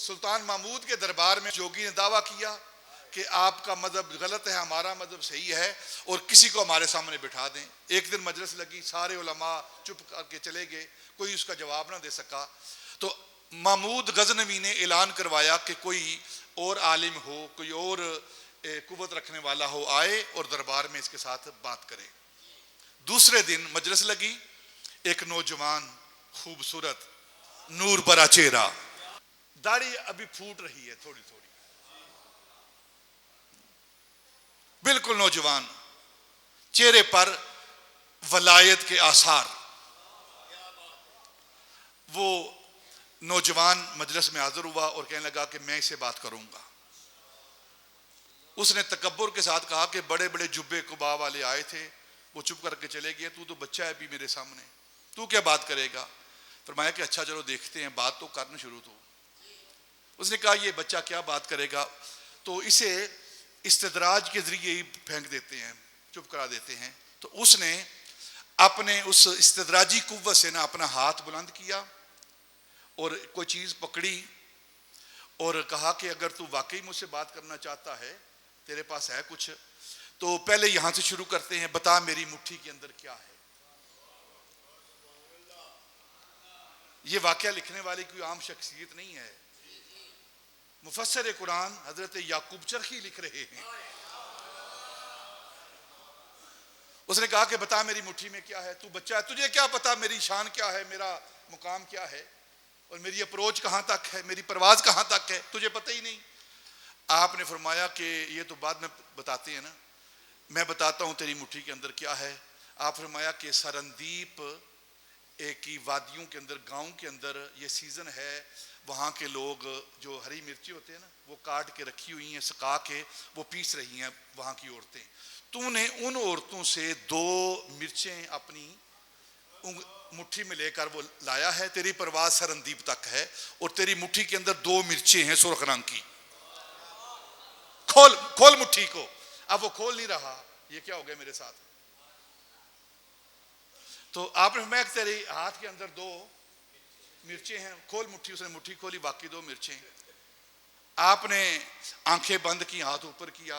सुल्तान महमूद के दरबार में जोगी ने दावा किया कि आपका मजहब गलत है, हमारा मजहब सही है, और किसी को हमारे सामने बिठा दें। एक दिन मजलिस लगी, सारे उलमा चुप करके चले गए, कोई उसका जवाब ना दे सका। तो महमूद गजनवी ने ऐलान करवाया कि कोई और आलिम हो, कोई और कुव्वत रखने वाला हो, आए और दरबार में इसके साथ बात करे। दूसरे दिन मजलिस लगी, एक नौजवान खूबसूरत नूर भरा चेहरा, दाढ़ी अभी फूट रही है थोड़ी थोड़ी, बिल्कुल नौजवान, चेहरे पर वलायत के आसार। वो नौजवान मजलिस में हाजिर हुआ और कहने लगा कि मैं इससे बात करूंगा। उसने तकब्बुर के साथ कहा कि बड़े बड़े जुब्बे कुबा वाले आए थे, वो चुप करके चले गए, तू तो बच्चा है अभी मेरे सामने, तू क्या बात करेगा? फरमाया कि अच्छा चलो देखते हैं, बात तो करना शुरू तो। उसने कहा ये बच्चा क्या बात करेगा, तो इसे इस्तिदराज के जरिए ही फेंक देते हैं, चुप करा देते हैं। तो उसने अपने उस इस्तिदराजी कुव्वत से ना अपना हाथ बुलंद किया और कोई चीज पकड़ी और कहा कि अगर तू वाकई मुझसे बात करना चाहता है, तेरे पास है कुछ, तो पहले यहां से शुरू करते हैं, बता मेरी मुट्ठी के अंदर क्या है। ये वाकया लिखने वाली कोई आम शख्सियत नहीं है, मुफस्सिर कुरान हजरत याकूब चरखी लिख रहे हैं। उसने कहा कि बता मेरी मुट्ठी में क्या है, तू बच्चा है, तुझे क्या पता मेरी शान क्या है, मेरा मुकाम क्या है, और मेरी अप्रोच कहां तक है, मेरी परवाज कहां तक है, तुझे पता ही नहीं। आपने फरमाया कि ये तो बाद में बताते हैं ना, मैं बताता हूं तेरी मुट्ठी के अंदर क्या है। आप फरमाया कि सरंदीप की वादियों के अंदर, गांव के अंदर ये सीजन है, वहां के लोग जो हरी मिर्ची होते हैं ना, वो काट के रखी हुई हैं, सुखा के वो पीस रही हैं वहां की औरतें। तूने उन औरतों से 2 मिर्चें अपनी मुट्ठी में लेकर वो लाया है, तेरी परवाज सरंदीप तक है, और तेरी मुट्ठी के अंदर 2 मिर्चें हैं सुर्ख रंग की। खोल खोल मुट्ठी को। अब वो खोल नहीं रहा, ये क्या हो गया मेरे साथ? तो आपने मैं तेरे हाथ के अंदर 2 मिर्चें हैं, खोल मुट्ठी। उसने मुट्ठी खोली, बाकी 2 मिर्चें। आपने आंखें बंद की, हाथ ऊपर किया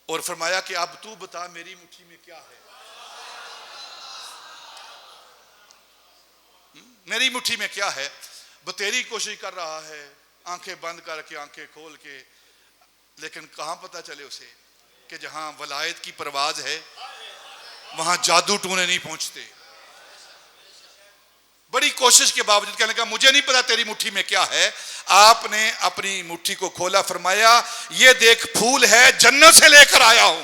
और फरमाया कि अब तू बता मेरी मुट्ठी में क्या है। मेरी मुट्ठी में क्या है? बतेरी कोशिश कर रहा है, आंखें बंद करके, आंखें खोल के, लेकिन कहां पता चले उसे कि जहां वलायत की परवाज है वहां जादू टूने नहीं पहुंचते। बड़ी कोशिश के बावजूद कहने लगा मुझे नहीं पता तेरी मुट्ठी में क्या है। आपने अपनी मुट्ठी को खोला, फरमाया ये देख फूल है, जन्नत से लेकर आया हूं।